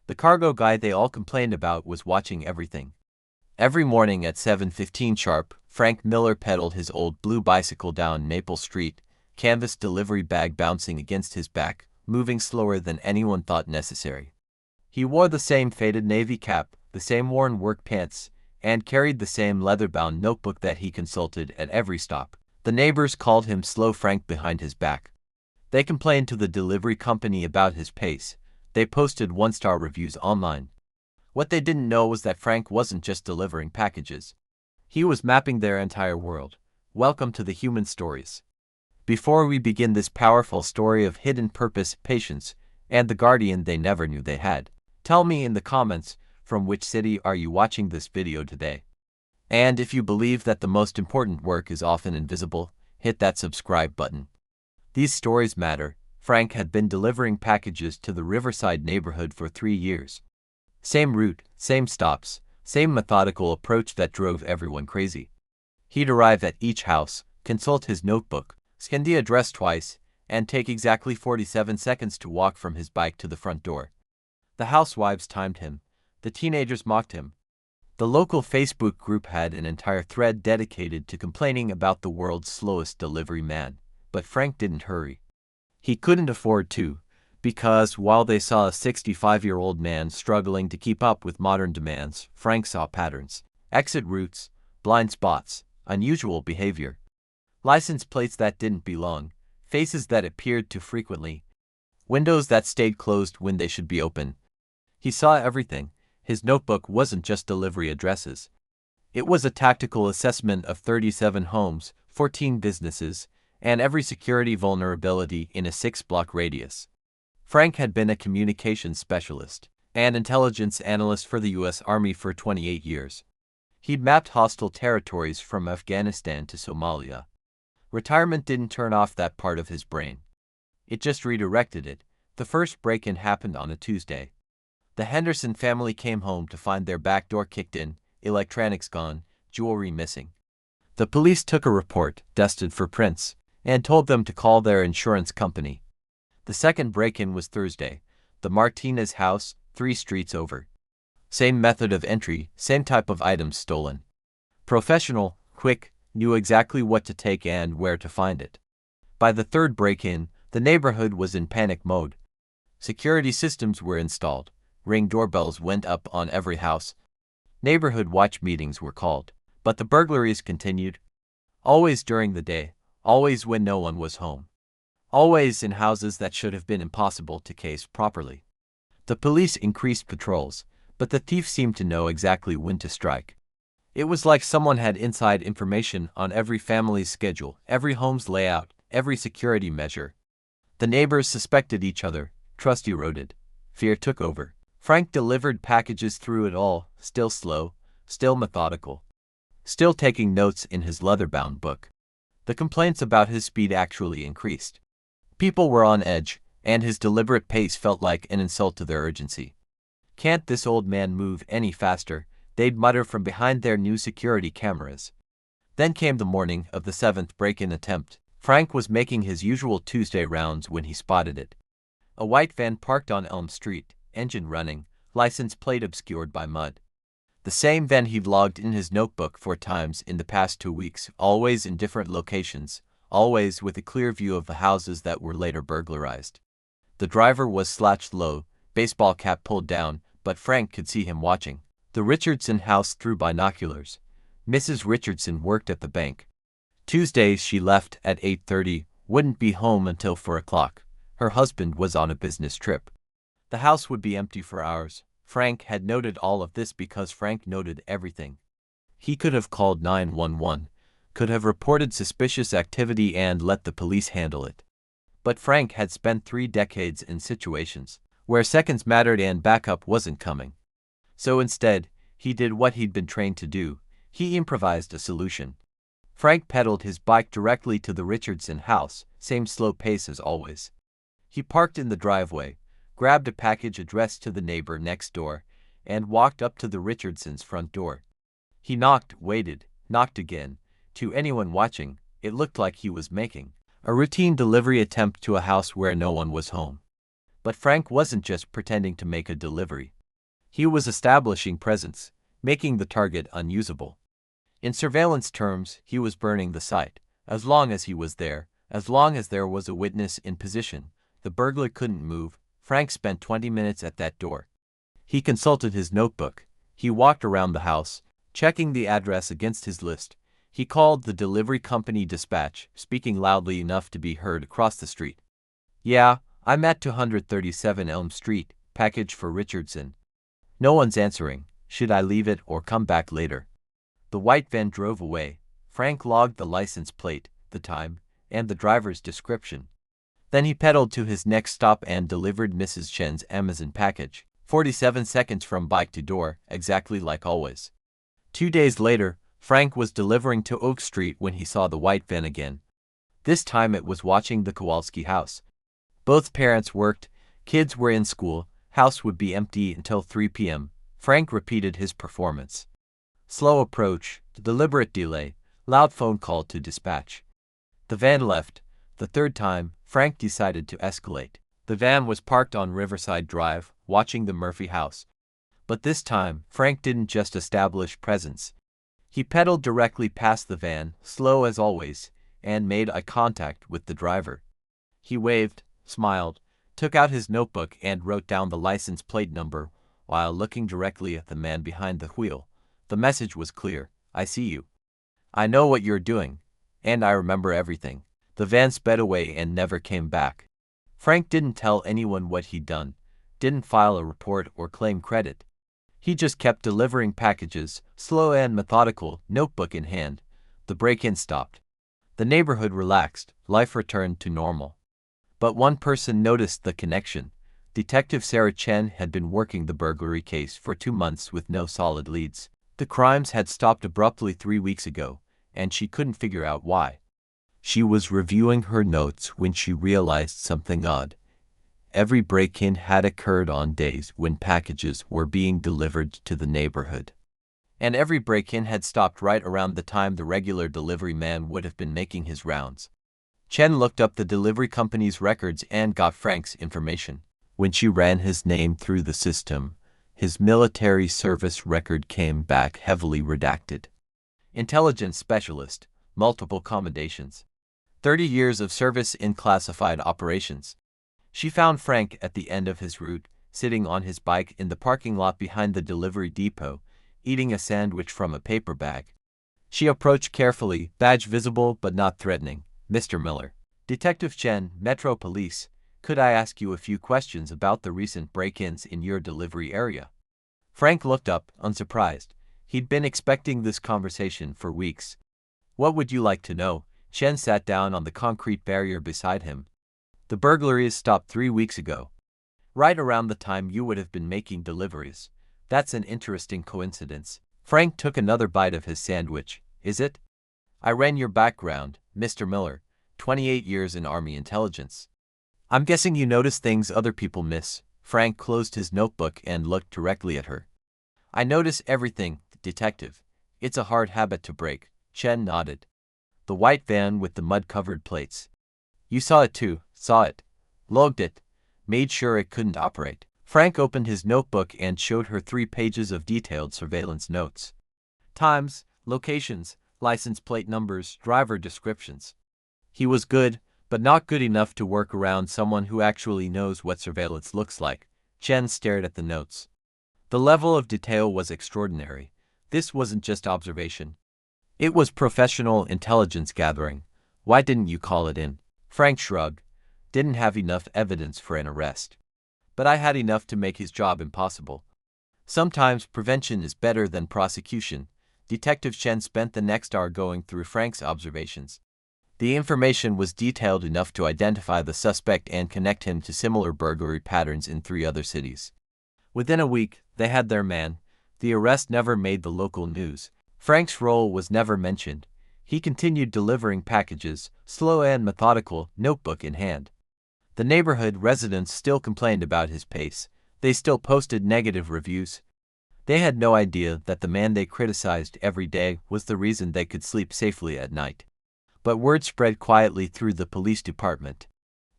The cargo guy they all complained about was watching everything. Every morning at 7:15 sharp, Frank Miller pedaled his old blue bicycle down Maple Street, canvas delivery bag bouncing against his back, moving slower than anyone thought necessary. He wore the same faded navy cap, the same worn work pants, and carried the same leather-bound notebook that he consulted at every stop. The neighbors called him Slow Frank behind his back. They complained to the delivery company about his pace. They posted one-star reviews online. What they didn't know was that Frank wasn't just delivering packages. He was mapping their entire world. Welcome to the Human Stories. Before we begin this powerful story of hidden purpose, patience, and the guardian they never knew they had, tell me in the comments, from which city are you watching this video today? And if you believe that the most important work is often invisible, hit that subscribe button. These stories matter. Frank had been delivering packages to the Riverside neighborhood for 3 years. Same route, same stops, same methodical approach that drove everyone crazy. He'd arrive at each house, consult his notebook, scan the address twice, and take exactly 47 seconds to walk from his bike to the front door. The housewives timed him. The teenagers mocked him. The local Facebook group had an entire thread dedicated to complaining about the world's slowest delivery man. But Frank didn't hurry. He couldn't afford to, because while they saw a 65-year-old man struggling to keep up with modern demands, Frank saw patterns, exit routes, blind spots, unusual behavior. License plates that didn't belong, faces that appeared too frequently, windows that stayed closed when they should be open. He saw everything. His notebook wasn't just delivery addresses. It was a tactical assessment of 37 homes, 14 businesses, and every security vulnerability in a 6-block radius. Frank had been a communications specialist and intelligence analyst for the U.S. Army for 28 years. He'd mapped hostile territories from Afghanistan to Somalia. Retirement didn't turn off that part of his brain. It just redirected it. The first break-in happened on a Tuesday. The Henderson family came home to find their back door kicked in, electronics gone, jewelry missing. The police took a report, dusted for prints, and told them to call their insurance company. The second break-in was Thursday. The Martinez house, 3 streets over. Same method of entry, same type of items stolen. Professional, quick, knew exactly what to take and where to find it. By the third break-in, the neighborhood was in panic mode. Security systems were installed. Ring doorbells went up on every house. Neighborhood watch meetings were called. But the burglaries continued. Always during the day. Always when no one was home. Always in houses that should have been impossible to case properly. The police increased patrols, but the thieves seemed to know exactly when to strike. It was like someone had inside information on every family's schedule, every home's layout, every security measure. The neighbors suspected each other, trust eroded, fear took over. Frank delivered packages through it all, still slow, still methodical, still taking notes in his leather-bound book. The complaints about his speed actually increased. People were on edge, and his deliberate pace felt like an insult to their urgency. "Can't this old man move any faster?" they'd mutter from behind their new security cameras. Then came the morning of the 7th break-in attempt. Frank was making his usual Tuesday rounds when he spotted it. A white van parked on Elm Street, engine running, license plate obscured by mud. The same van he'd logged in his notebook 4 times in the past 2 weeks, always in different locations, always with a clear view of the houses that were later burglarized. The driver was slouched low, baseball cap pulled down, but Frank could see him watching. The Richardson house through binoculars. Mrs. Richardson worked at the bank. Tuesdays she left at 8:30, wouldn't be home until 4 o'clock. Her husband was on a business trip. The house would be empty for hours. Frank had noted all of this because Frank noted everything. He could have called 911, could have reported suspicious activity and let the police handle it. But Frank had spent 3 decades in situations where seconds mattered and backup wasn't coming. So instead, he did what he'd been trained to do. He improvised a solution. Frank pedaled his bike directly to the Richardson house, same slow pace as always. He parked in the driveway, grabbed a package addressed to the neighbor next door, and walked up to the Richardsons' front door. He knocked, waited, knocked again. To anyone watching, it looked like he was making a routine delivery attempt to a house where no one was home. But Frank wasn't just pretending to make a delivery. He was establishing presence, making the target unusable. In surveillance terms, he was burning the site. As long as he was there, as long as there was a witness in position, the burglar couldn't move. Frank spent 20 minutes at that door. He consulted his notebook. He walked around the house, checking the address against his list. He called the delivery company dispatch, speaking loudly enough to be heard across the street. "Yeah, I'm at 237 Elm Street, package for Richardson. No one's answering. Should I leave it or come back later?" The white van drove away. Frank logged the license plate, the time, and the driver's description. Then he pedaled to his next stop and delivered Mrs. Chen's Amazon package. 47 seconds from bike to door, exactly like always. 2 days later, Frank was delivering to Oak Street when he saw the white van again. This time it was watching the Kowalski house. Both parents worked, kids were in school, house would be empty until 3 p.m. Frank repeated his performance. Slow approach, deliberate delay, loud phone call to dispatch. The van left. The third time, Frank decided to escalate. The van was parked on Riverside Drive, watching the Murphy house. But this time, Frank didn't just establish presence. He pedaled directly past the van, slow as always, and made eye contact with the driver. He waved, smiled, took out his notebook and wrote down the license plate number while looking directly at the man behind the wheel. The message was clear: "I see you. I know what you're doing. And I remember everything." The van sped away and never came back. Frank didn't tell anyone what he'd done, didn't file a report or claim credit. He just kept delivering packages, slow and methodical, notebook in hand. The break-in stopped. The neighborhood relaxed, life returned to normal. But one person noticed the connection. Detective Sarah Chen had been working the burglary case for 2 months with no solid leads. The crimes had stopped abruptly 3 weeks ago, and she couldn't figure out why. She was reviewing her notes when she realized something odd. Every break-in had occurred on days when packages were being delivered to the neighborhood. And every break-in had stopped right around the time the regular delivery man would have been making his rounds. Chen looked up the delivery company's records and got Frank's information. When she ran his name through the system, his military service record came back heavily redacted. Intelligence specialist, multiple commendations. 30 years of service in classified operations. She found Frank at the end of his route, sitting on his bike in the parking lot behind the delivery depot, eating a sandwich from a paper bag. She approached carefully, badge visible but not threatening. "Mr. Miller." "Detective Chen, Metro Police. Could I ask you a few questions about the recent break-ins in your delivery area?" Frank looked up, unsurprised. He'd been expecting this conversation for weeks. "What would you like to know?" Chen sat down on the concrete barrier beside him. "The burglaries stopped 3 weeks ago. Right around the time you would have been making deliveries. That's an interesting coincidence." Frank took another bite of his sandwich. "Is it? I ran your background, Mr. Miller, 28 years in Army intelligence. I'm guessing you notice things other people miss." Frank closed his notebook and looked directly at her. "I notice everything, detective. It's a hard habit to break." Chen nodded. "The white van with the mud-covered plates. You saw it too." "Saw it. Logged it. Made sure it couldn't operate." Frank opened his notebook and showed her 3 pages of detailed surveillance notes. Times, locations, license plate numbers, driver descriptions. He was good, but not good enough to work around someone who actually knows what surveillance looks like. Chen stared at the notes. The level of detail was extraordinary. This wasn't just observation. It was professional intelligence gathering. "Why didn't you call it in?" Frank shrugged. "Didn't have enough evidence for an arrest. But I had enough to make his job impossible." Sometimes prevention is better than prosecution. Detective Chen spent the next hour going through Frank's observations. The information was detailed enough to identify the suspect and connect him to similar burglary patterns in 3 other cities. Within a week, they had their man. The arrest never made the local news. Frank's role was never mentioned. He continued delivering packages, slow and methodical, notebook in hand. The neighborhood residents still complained about his pace. They still posted negative reviews. They had no idea that the man they criticized every day was the reason they could sleep safely at night. But word spread quietly through the police department,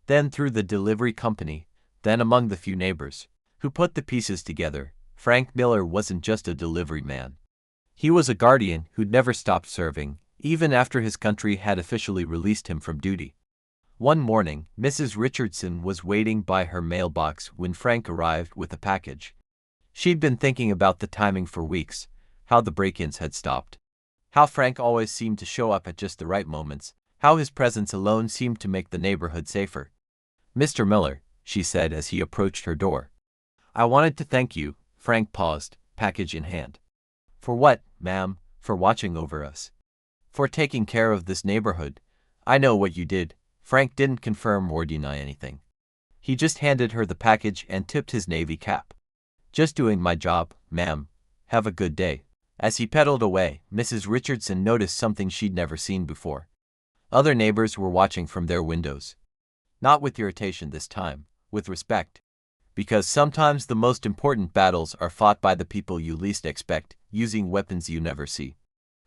then through the delivery company, then among the few neighbors who put the pieces together. Frank Miller wasn't just a delivery man. He was a guardian who'd never stopped serving, even after his country had officially released him from duty. One morning, Mrs. Richardson was waiting by her mailbox when Frank arrived with a package. She'd been thinking about the timing for weeks, how the break-ins had stopped, how Frank always seemed to show up at just the right moments, how his presence alone seemed to make the neighborhood safer. "Mr. Miller," she said as he approached her door. "I wanted to thank you." Frank paused, package in hand. "For what, ma'am?" "For watching over us. For taking care of this neighborhood. I know what you did." Frank didn't confirm or deny anything. He just handed her the package and tipped his navy cap. "Just doing my job, ma'am. Have a good day." As he pedaled away, Mrs. Richardson noticed something she'd never seen before. Other neighbors were watching from their windows. Not with irritation this time, with respect. Because sometimes the most important battles are fought by the people you least expect, using weapons you never see.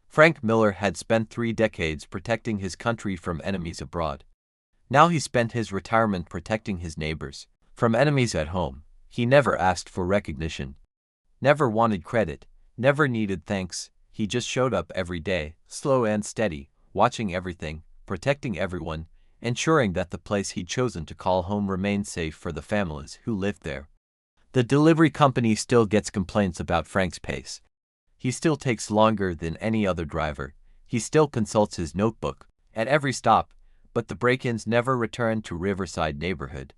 Frank Miller had spent 3 decades protecting his country from enemies abroad. Now he spent his retirement protecting his neighbors from enemies at home. He never asked for recognition, never wanted credit, never needed thanks. He just showed up every day, slow and steady, watching everything, protecting everyone, ensuring that the place he'd chosen to call home remained safe for the families who lived there. The delivery company still gets complaints about Frank's pace. He still takes longer than any other driver. He still consults his notebook at every stop, but the break-ins never returned to Riverside neighborhood.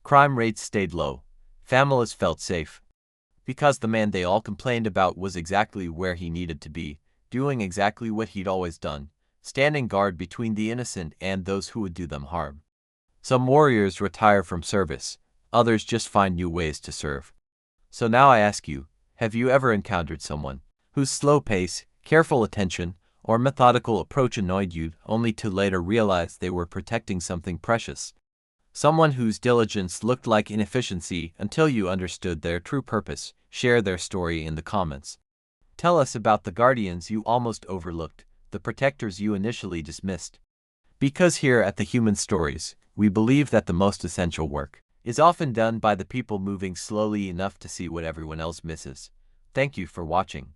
Crime rates stayed low. Families felt safe. Because the man they all complained about was exactly where he needed to be, doing exactly what he'd always done, standing guard between the innocent and those who would do them harm. Some warriors retire from service, others just find new ways to serve. So now I ask you, have you ever encountered someone whose slow pace, careful attention, or methodical approach annoyed you only to later realize they were protecting something precious? Someone whose diligence looked like inefficiency until you understood their true purpose. Share their story in the comments. Tell us about the guardians you almost overlooked, the protectors you initially dismissed. Because here at the Human Stories, we believe that the most essential work is often done by the people moving slowly enough to see what everyone else misses. Thank you for watching.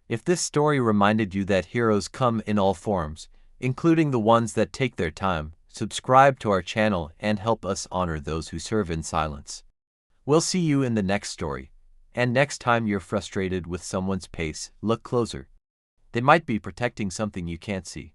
If this story reminded you that heroes come in all forms, including the ones that take their time, subscribe to our channel and help us honor those who serve in silence. We'll see you in the next story. And next time you're frustrated with someone's pace, look closer. They might be protecting something you can't see.